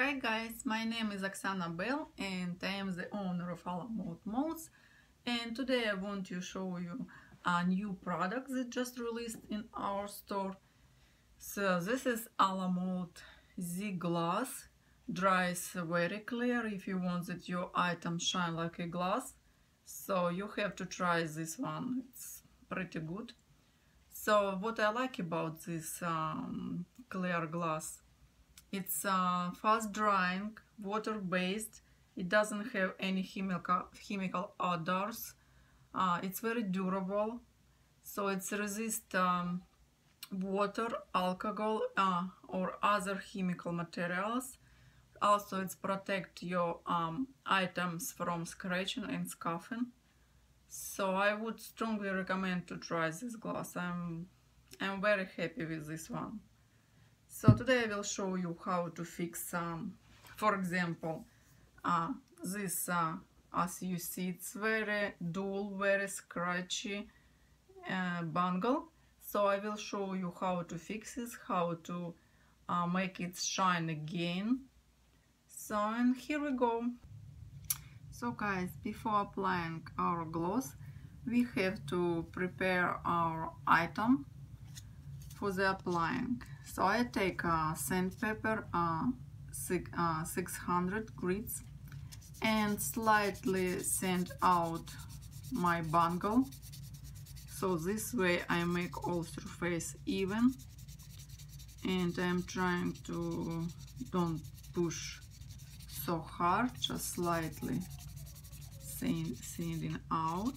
Hi guys, my name is Oksana Bell and I am the owner of A La Mode Molds, and today I want to show you a new product that just released in our store. So this is A La Mode Z Glass. Dries very clear if you want that your item shine like a glass. So you have to try this one, it's pretty good. So what I like about this clear glass, it's fast drying, water-based. It doesn't have any chemical odors. It's very durable, so it's resist water, alcohol, or other chemical materials. Also, it's protect your items from scratching and scuffing. So I would strongly recommend to try this glass. I'm very happy with this one. So today I will show you how to fix, for example, this, as you see, it's very dull, very scratchy bangle. So I will show you how to fix this, how to make it shine again. So, and here we go. So guys, before applying our gloss, we have to prepare our item for the applying. So I take sandpaper 600 grits and slightly sand out my bangle. So this way I make all surface even, and I'm trying to don't push so hard, just slightly sanding out.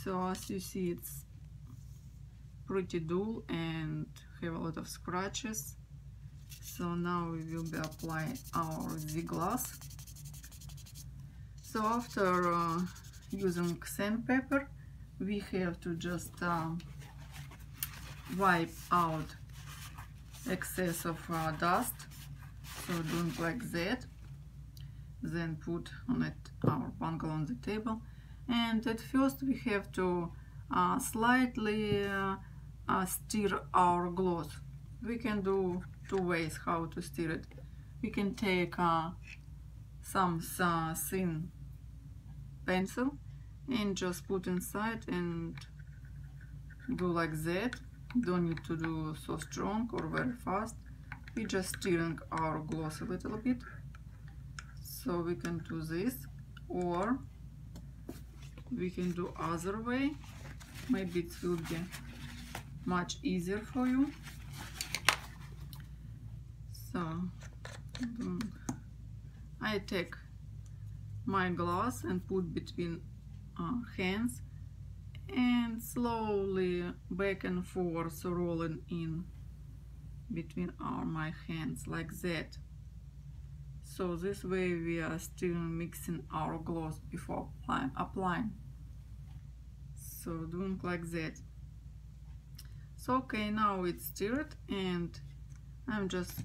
So as you see, it's pretty dull and have a lot of scratches. So now we will be applying our Z glass. So after using sandpaper, we have to just wipe out excess of dust. So doing like that, then put on it our bangle on the table, and at first we have to slightly stir our gloss. We can do two ways how to stir it. We can take some thin pencil and just put inside and do like that. Don't need to do so strong or very fast. We just stirring our gloss a little bit. So we can do this, or we can do other way. Maybe it will be much easier for you. So I take my glass and put between hands and slowly back and forth rolling in between my hands like that. So this way we are still mixing our gloss before applying. So doing like that. So okay, now it's stirred, and I'm just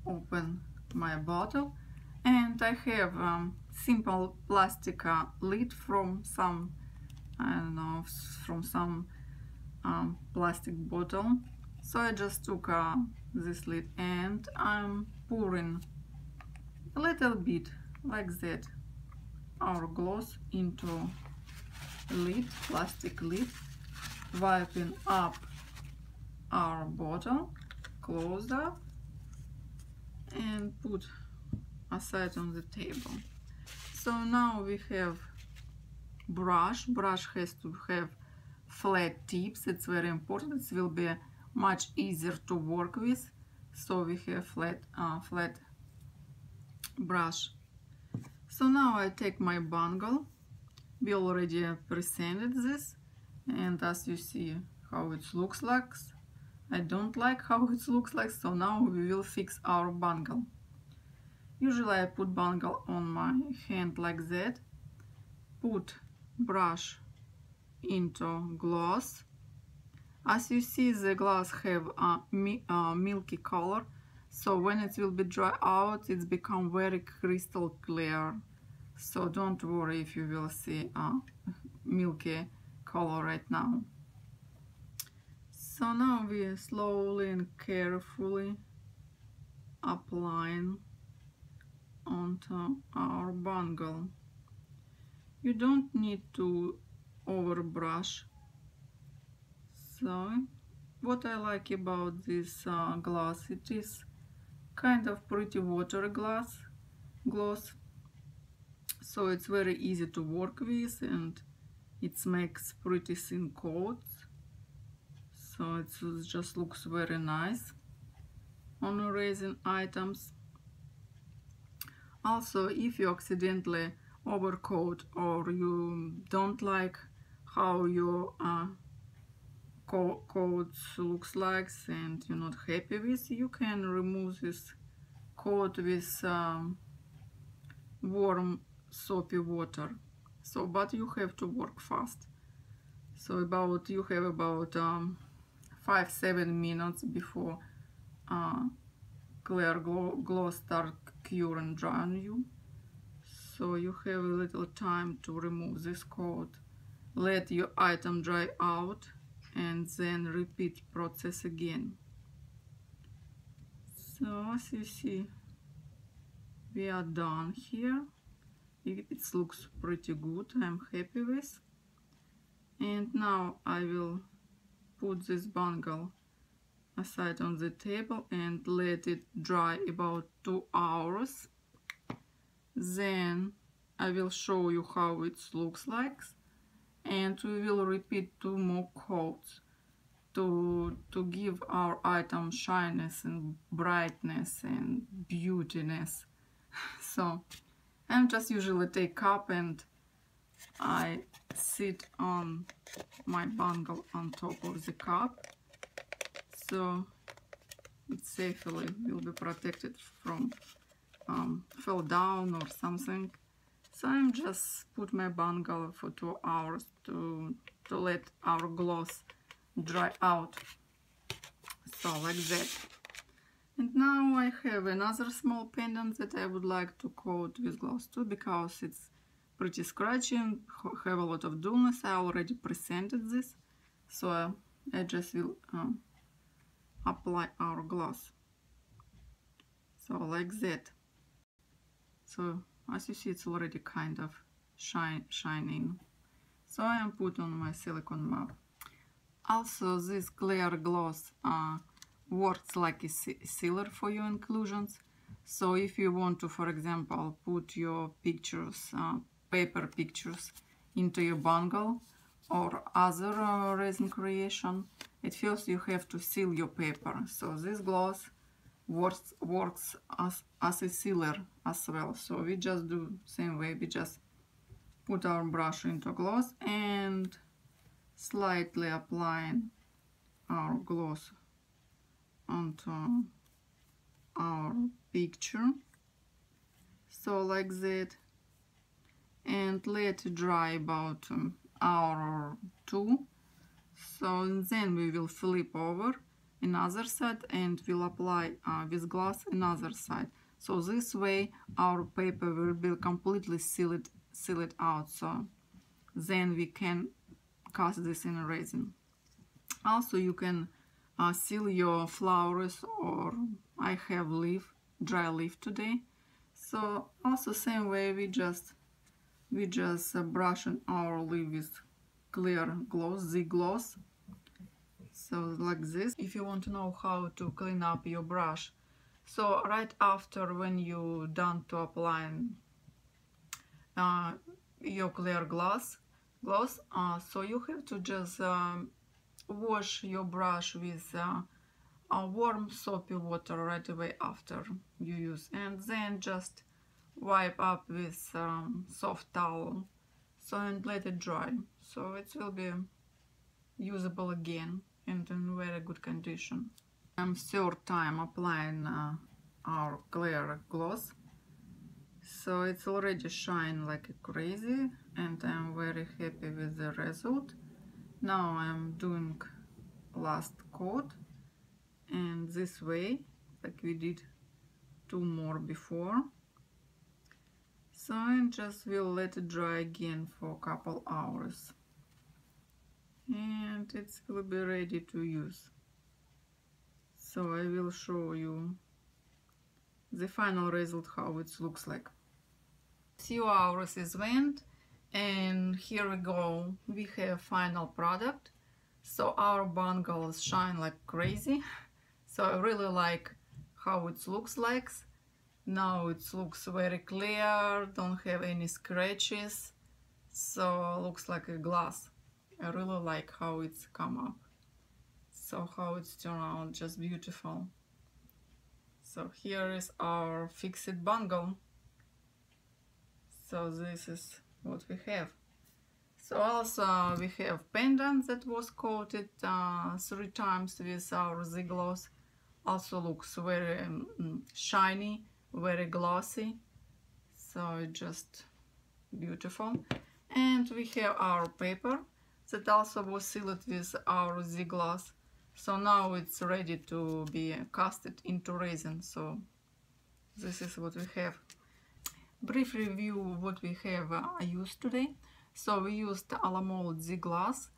open my bottle, and I have simple plastic lid from some, I don't know, from some plastic bottle. So I just took this lid and I'm pouring a little bit like that our gloss into lid, plastic lid, wiping up our bottle, close up, and put aside on the table. So now we have brush. Brush has to have flat tips. It's very important. It will be much easier to work with. So we have flat brush. So now I take my bangle. We already pre-sanded this, and as you see how it looks like, I don't like how it looks like, so now we will fix our bangle. Usually I put bangle on my hand like that, put brush into gloss. As you see, the glass have a milky color, so when it will be dry out, it's become very crystal clear. So don't worry if you will see a milky color right now. So now we slowly and carefully applying onto our bangle. You don't need to overbrush. So what I like about this glass, it is kind of pretty water gloss, so it's very easy to work with, and it makes pretty thin coats, so it just looks very nice on resin items. Also, if you accidentally overcoat or you don't like how your coat looks like and you're not happy with, you can remove this coat with warm soapy water. So, but you have to work fast. So you have about 5-7 minutes before clear gloss start cure and dry on you. So you have a little time to remove this coat. Let your item dry out and then repeat process again. So as you see, we are done here. It looks pretty good, I'm happy with. And now I will put this bangle aside on the table and let it dry about 2 hours. Then I will show you how it looks like, and we will repeat 2 more coats to give our item shyness and brightness and beautiness. So I'm just usually take cup and I sit on my bangle on top of the cup, so it safely will be protected from fall down or something. So I'm just put my bangle for 2 hours to let our gloss dry out, so like that. And now I have another small pendant that I would like to coat with gloss too, because it's pretty scratchy and have a lot of dullness. I already presented this, so I just will apply our gloss, so like that. So as you see, it's already kind of shining. So I am put on my silicone map. Also, this clear gloss works like a sealer for your inclusions. So if you want to, for example, put your pictures, paper pictures, into your bangle or other resin creation, at first you have to seal your paper. So this gloss works as a sealer as well. So we just do same way. We just put our brush into gloss and slightly applying our gloss onto our picture, so like that, and let it dry about an hour or 2. So then we will flip over another side and we'll apply with glass another side. So this way our paper will be completely sealed out, so then we can cast this in resin. Also you can seal your flowers, or I have dry leaf today. So also same way we just brush on our leaf with clear gloss, the gloss. So like this. If you want to know how to clean up your brush, so right after when you done to apply your clear gloss, so you have to just wash your brush with warm soapy water right away after you use, and then just wipe up with soft towel, so and let it dry, so it will be usable again and in very good condition. I'm third time applying our clear gloss, so it's already shine like crazy and I'm very happy with the result. Now I'm doing last coat, and this way, like we did 2 more before. So I just will let it dry again for a couple hours, and it will be ready to use. So I will show you the final result, how it looks like. Few hours is went, and here we go. We have final product. So our bangles shine like crazy. So I really like how it looks like. Now it looks very clear, don't have any scratches, so looks like a glass. I really like how it's come up. So how it's turned out, just beautiful. So here is our fixed bangle. So this is what we have. So also we have pendant that was coated 3 times with our Z-Gloss. Also looks very shiny, very glossy. So it's just beautiful. And we have our paper that also was sealed with our Z-Gloss. So now it's ready to be casted into resin. So this is what we have. Brief review what we have used today. So we used Alamold Z-Gloss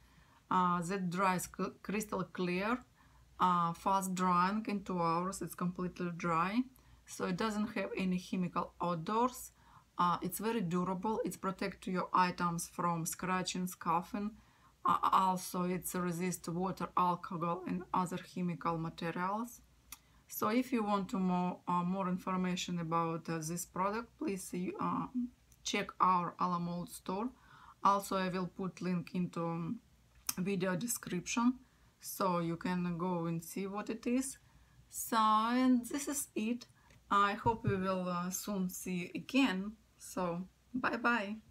that dries crystal clear, fast drying in 2 hours. It's completely dry, so it doesn't have any chemical odors. It's very durable. It protects your items from scratching, scuffing. Also, it resists water, alcohol, and other chemical materials. So if you want to more information about this product, please check our Alamold store. Also, I will put link into video description, so you can go and see what it is. So, and this is it. I hope we will soon see you again. So, bye bye.